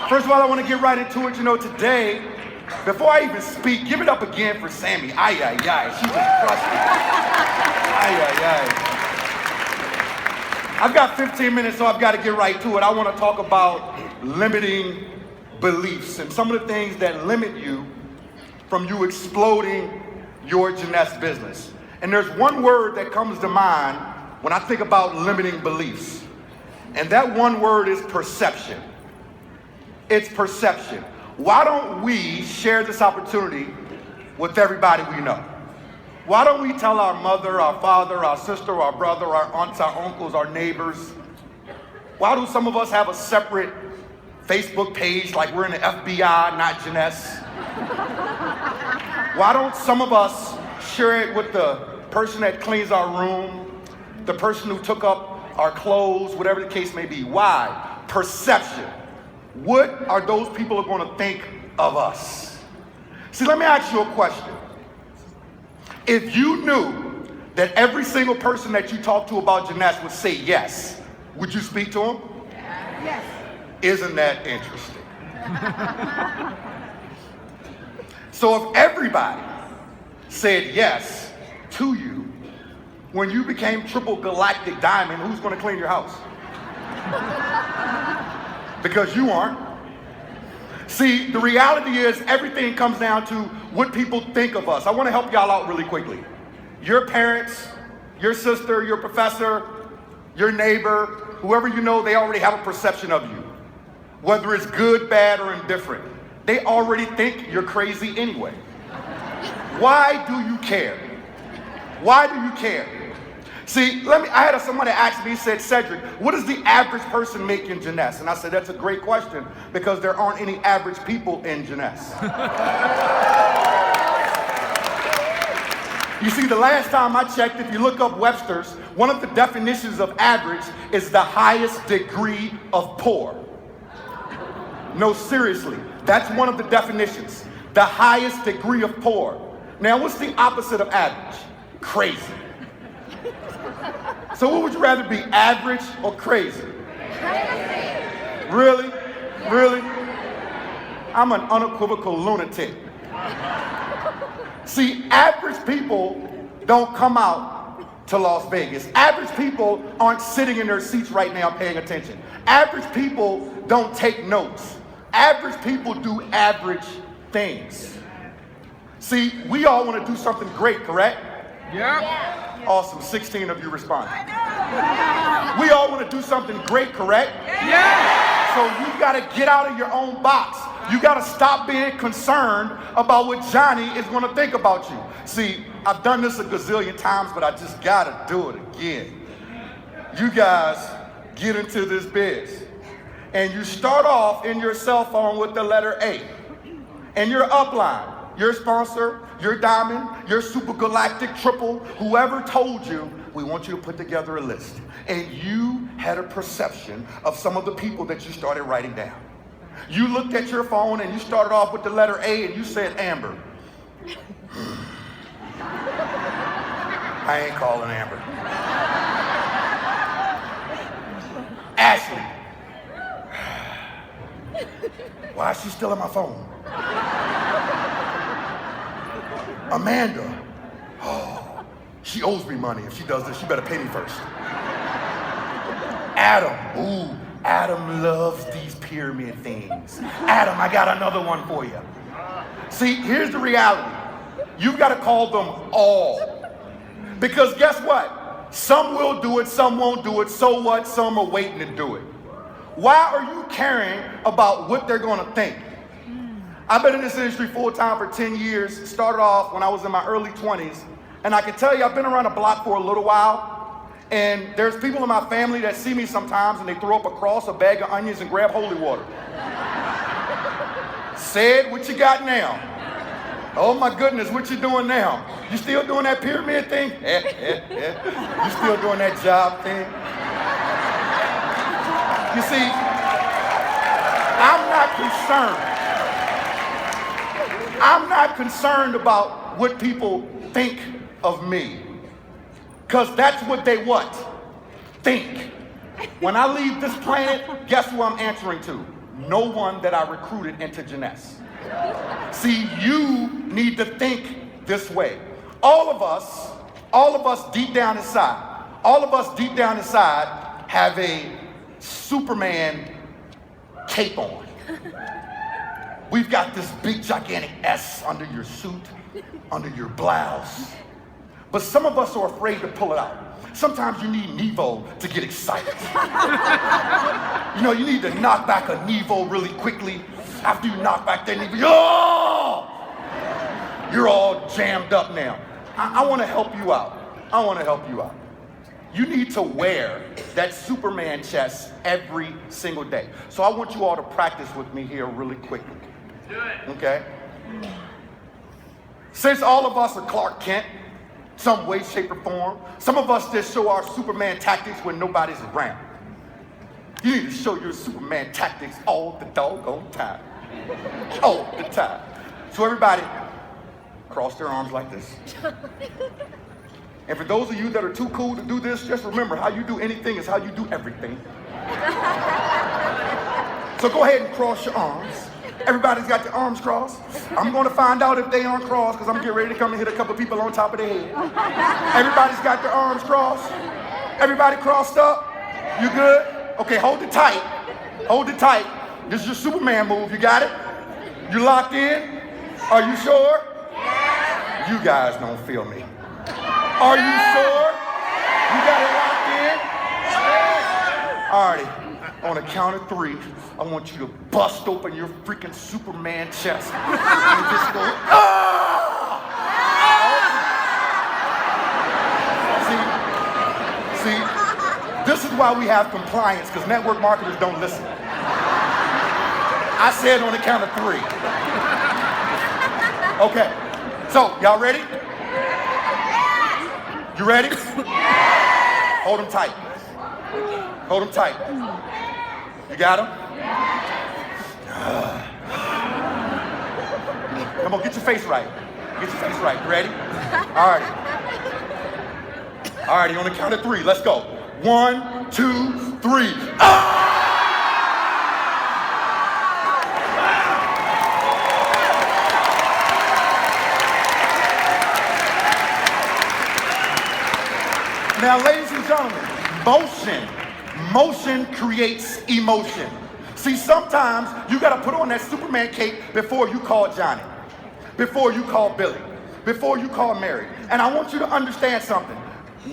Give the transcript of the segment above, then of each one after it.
First of all, I want to get right into it. You know, today, before I even speak, give it up again for Sammy. Ay, ay, ay. She just crushed it. Ay, ay, ay. I've got 15 minutes, so I've got to get right to it. I want to talk about limiting beliefs and some of the things that limit you from you exploding your Jeunesse business. And there's one word that comes to mind when I think about limiting beliefs. And that one word is perception. It's perception. Why don't we share this opportunity with everybody we know? Why don't we tell our mother, our father, our sister, our brother, our aunts, our uncles, our neighbors? Why do some of us have a separate Facebook page like we're in the FBI, not Jeunesse? Why don't some of us share it with the person that cleans our room, the person who took up our clothes, whatever the case may be? Why? Perception. What are those people going to think of us? See, let me ask you a question. If you knew that every single person that you talk to about Jeunesse would say yes, would you speak to them? Yes. Isn't that interesting? So if everybody said yes to you, when you became triple galactic diamond, who's going to clean your house? Because you aren't. See, the reality is everything comes down to what people think of us. I want to help y'all out really quickly. Your parents, your sister, your professor, your neighbor, whoever you know, they already have a perception of you. Whether it's good, bad, or indifferent. They already think you're crazy anyway. Why do you care? Why do you care? See, I had someone that asked me, he said, Cedrick, what does the average person make in Jeunesse? And I said, that's a great question, because there aren't any average people in Jeunesse. You see, the last time I checked, if you look up Webster's, one of the definitions of average is the highest degree of poor. No, seriously, that's one of the definitions. The highest degree of poor. Now, what's the opposite of average? Crazy. So what would you rather be, average or crazy? Really? Really? I'm an unequivocal lunatic. See, average people don't come out to Las Vegas. Average people aren't sitting in their seats right now paying attention. Average people don't take notes. Average people do average things. See, we all want to do something great, correct? Yeah. Awesome, 16 of you responded. We all want to do something great, correct? Yeah. So you got to get out of your own box. You got to stop being concerned about what Johnny is going to think about you. See, I've done this a gazillion times, but I just got to do it again. You guys get into this biz, and you start off in your cell phone with the letter A, and your upline. Your sponsor, your diamond, your super galactic triple, whoever told you, we want you to put together a list. And you had a perception of some of the people that you started writing down. You looked at your phone and you started off with the letter A and you said Amber. I ain't calling Amber. Ashley. Why is she still on my phone? Amanda, oh, she owes me money. If she does this, she better pay me first. Adam, ooh, Adam loves these pyramid things. Adam, I got another one for you. See, here's the reality. You've got to call them all. Because guess what? Some will do it, some won't do it. So what? Some are waiting to do it. Why are you caring about what they're going to think? I've been in this industry full-time for 10 years. Started off when I was in my early 20s. And I can tell you, I've been around the block for a little while. And there's people in my family that see me sometimes and they throw up a cross, a bag of onions, and grab holy water. Said, what you got now? Oh my goodness, what you doing now? You still doing that pyramid thing? You still doing that job thing? You see, I'm not concerned. I'm not concerned about what people think of me. Because that's what they what? Think. When I leave this planet, guess who I'm answering to? no one that I recruited into Jeunesse. See, you need to think this way. All of us deep down inside, have a Superman cape on. We've got this big gigantic S under your suit, under your blouse. But some of us are afraid to pull it out. Sometimes you need Nevo to get excited. You know, you need to knock back a Nevo really quickly. After you knock back that Nevo, oh! You're all jammed up now. I want to help you out. You need to wear that Superman chest every single day. So I want you all to practice with me here really quickly. Do it. Okay? Since all of us are Clark Kent, some way, shape, or form, some of us just show our Superman tactics when nobody's around. You need to show your Superman tactics all the doggone time. All the time. So everybody, cross their arms like this. And for those of you that are too cool to do this, just remember, how you do anything is how you do everything. So go ahead and cross your arms. Everybody's got their arms crossed. I'm going to find out if they aren't crossed because I'm getting ready to come and hit a couple people on top of their head. Everybody's got their arms crossed. Everybody crossed up? You good? Okay, hold it tight. Hold it tight. This is your Superman move. You got it? You locked in? Are you sure? You guys don't feel me. Are you sure? You got it locked in? All right. On a count of 3, I want you to bust open your freaking Superman chest and just go, ah! See, this is why we have compliance, because network marketers don't listen. I said on the count of 3. Okay, so y'all ready? You ready? Hold them tight. Hold them tight. You got him? Come on, get your face right. Get your face right. Ready? All righty. All righty, on the count of 3, let's go. 1, 2, 3. Ah! Now, ladies and gentlemen, motion creates emotion. See, sometimes you gotta put on that Superman cape before you call Johnny, before you call Billy, before you call Mary. And I want you to understand something.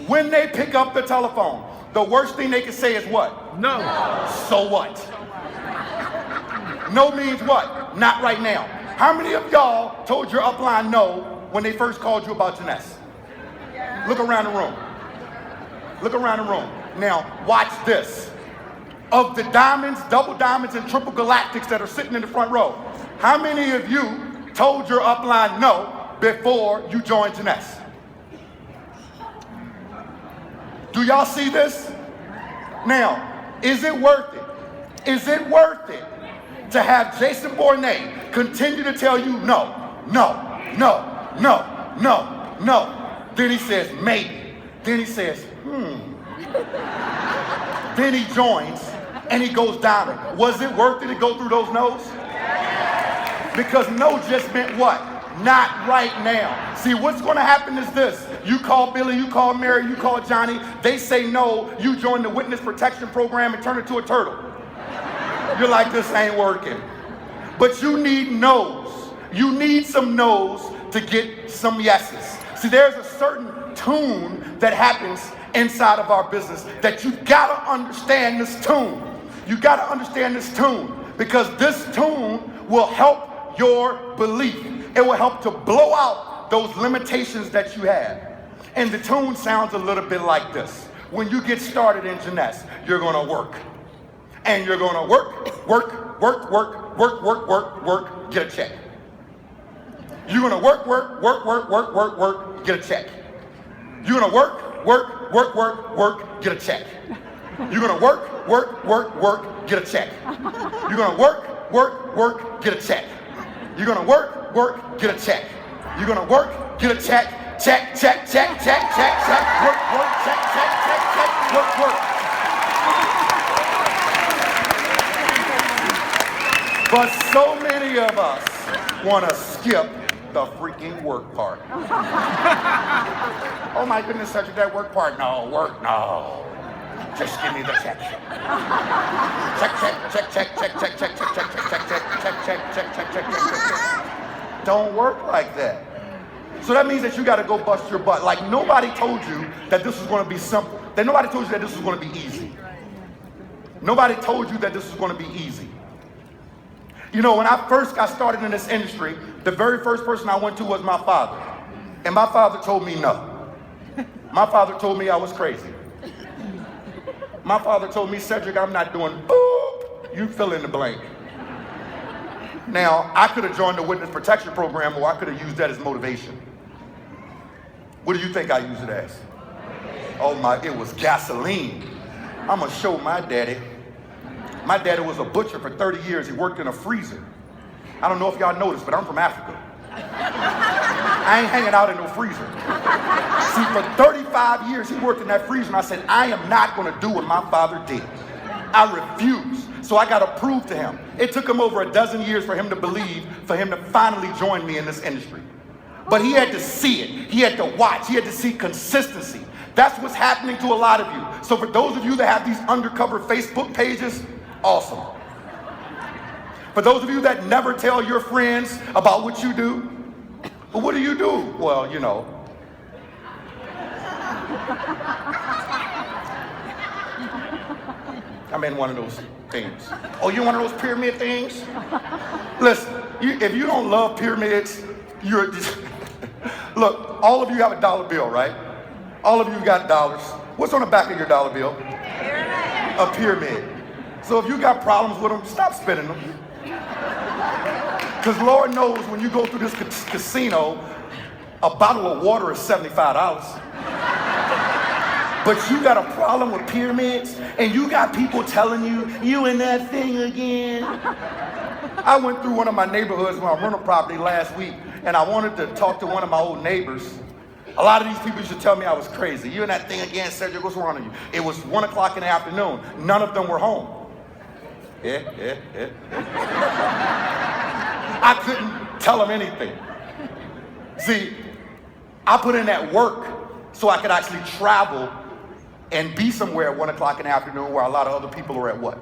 When they pick up the telephone, the worst thing they can say is what? No. So what? No means what? Not right now. How many of y'all told your upline no when they first called you about Jeunesse? Look around the room. Look around the room. Now, watch this. Of the diamonds, double diamonds, and triple galactics that are sitting in the front row, how many of you told your upline no before you joined Jeunesse? Do y'all see this? Now, is it worth it? Is it worth it to have Jason Bournet continue to tell you no, no, no, no, no, no? Then he says maybe. Then he says, Then he joins and he goes diamond. Was it worth it to go through those no's? Because no just meant what? Not right now. See, what's going to happen is this. You call Billy, you call Mary, you call Johnny. They say no. You join the witness protection program and turn into a turtle. You're like, this ain't working. But you need no's. You need some no's to get some yeses. See, there's a certain tune that happens inside of our business that you gotta understand this tune. You gotta understand this tune because this tune will help your belief. It will help to blow out those limitations that you have. And the tune sounds a little bit like this. When you get started in Jeunesse, you're gonna work. And you're gonna work, get a check. You're gonna work, get a check. You're gonna work, get a check. You're gonna work, get a check. You're gonna work, get a check. You're gonna work, get a check. You're gonna work, get a check, check, check, check, check, check, check, work, check, check, check, check, work. But so many of us want to skip the freaking work part. Oh my goodness, Cedrick, that work part. No, work, no. Just give me the check. Check, check, check, check, check, check, check, check, check, check, check, check, check, check, check, check. Don't work like that. So that means that you got to go bust your butt. Like nobody told you that this was going to be simple. That nobody told you that this was going to be easy. Nobody told you that this was going to be easy. You know, when I first got started in this industry, the very first person I went to was my father. And my father told me no. My father told me I was crazy. My father told me, Cedrick, I'm not doing boop. You fill in the blank. Now, I could have joined the witness protection program, or I could have used that as motivation. What do you think I used it as? Oh my, it was gasoline. I'm gonna show my daddy. My daddy was a butcher for 30 years. He worked in a freezer. I don't know if y'all noticed, but I'm from Africa. I ain't hanging out in no freezer. See, for 35 years, he worked in that freezer, and I said, I am not gonna do what my father did. I refuse. So I gotta prove to him. It took him over a dozen years for him to believe, for him to finally join me in this industry. But he had to see it. He had to watch. He had to see consistency. That's what's happening to a lot of you. So for those of you that have these undercover Facebook pages, awesome. For those of you that never tell your friends about what you do, well, what do you do? Well, you know. I'm in one of those things. Oh, you're one of those pyramid things? Listen, if you don't love pyramids, you're just... Look, all of you have a dollar bill, right? All of you got dollars. What's on the back of your dollar bill? A pyramid. So if you got problems with them, stop spending them. Because Lord knows when you go through this casino, a bottle of water is $75. But you got a problem with pyramids, and you got people telling you, you in that thing again. I went through one of my neighborhoods when I rented a property last week, and I wanted to talk to one of my old neighbors. A lot of these people used to tell me I was crazy. You in that thing again, Cedrick, what's wrong with you? It was 1 o'clock in the afternoon. None of them were home. Yeah. I couldn't tell them anything. See, I put in that work so I could actually travel and be somewhere at 1 o'clock in the afternoon where a lot of other people are at what?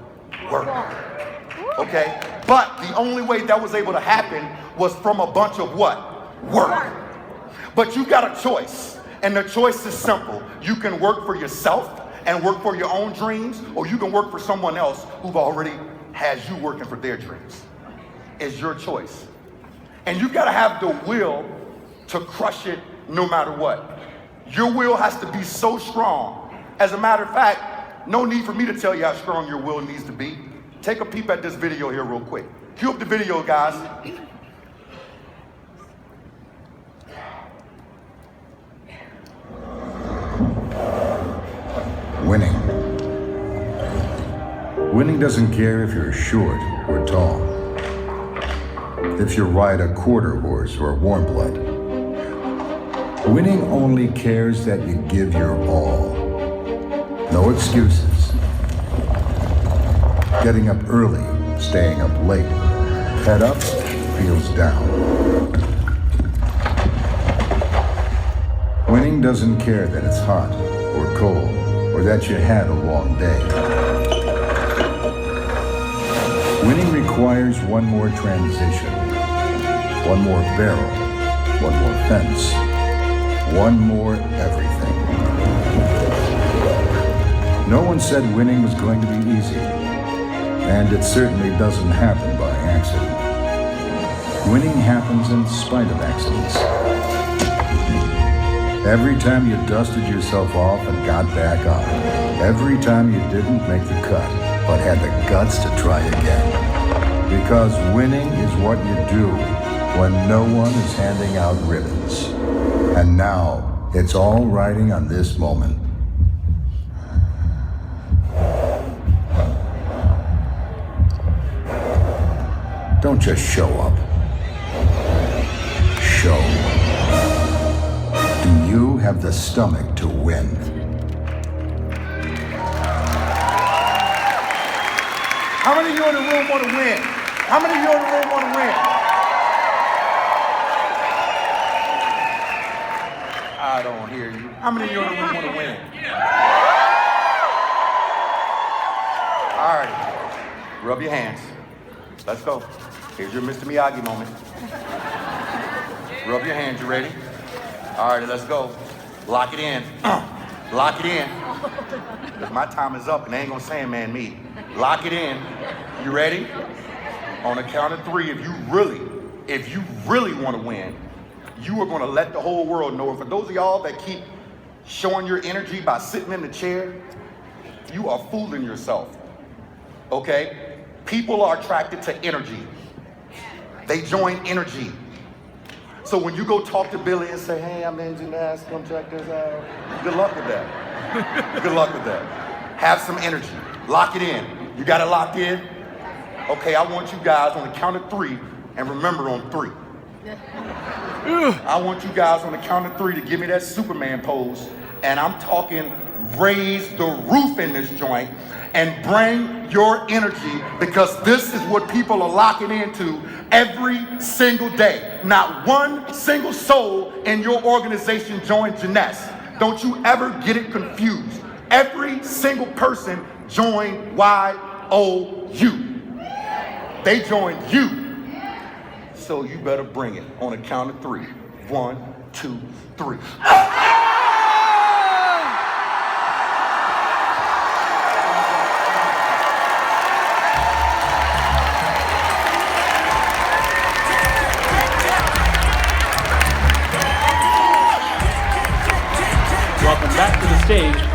Work. Okay? But the only way that was able to happen was from a bunch of what? Work. But you got a choice, and the choice is simple. You can work for yourself and work for your own dreams, or you can work for someone else who already has you working for their dreams. It's your choice. And you gotta have the will to crush it no matter what. Your will has to be so strong. As a matter of fact, no need for me to tell you how strong your will needs to be. Take a peep at this video here real quick. Cue up the video, guys. Winning. Winning doesn't care if you're short or tall, if you ride a quarter horse or warm blood. Winning only cares that you give your all. No excuses. Getting up early, staying up late. Head up, heels down. Winning doesn't care that it's hot or cold, or that you had a long day. Winning requires one more transition, one more barrel, one more fence, one more everything. No one said winning was going to be easy, and it certainly doesn't happen by accident. Winning happens in spite of accidents. Every time you dusted yourself off and got back on. Every time you didn't make the cut, but had the guts to try again. Because winning is what you do when no one is handing out ribbons. And now, it's all riding on this moment. Don't just show up. Show. Do you have the stomach to win? How many of you in the room want to win? How many of you in the room want to win? I don't hear you. How many of you in the room want to win? All right. Rub your hands. Let's go. Here's your Mr. Miyagi moment. Rub your hands. You ready? All right, let's go. Lock it in. Lock it in. Because my time is up and they ain't gonna Sandman me. Lock it in. You ready? On the count of 3, if you really want to win, you are gonna let the whole world know. And for those of y'all that keep showing your energy by sitting in the chair, you are fooling yourself. Okay? People are attracted to energy. They join energy. So when you go talk to Billy and say, hey, I'm in gymnastics, come check this out. Good luck with that. Good luck with that. Have some energy. Lock it in. You got it locked in? Okay, I want you guys on the count of 3, and remember on 3. I want you guys on the count of 3 to give me that Superman pose, and I'm talking raise the roof in this joint and bring your energy, because this is what people are locking into every single day. Not one single soul in your organization joined Jeunesse. Don't you ever get it confused. Every single person joined YOU. They joined you. So you better bring it on a count of 3. 1, 2, 3. Welcome back to the stage,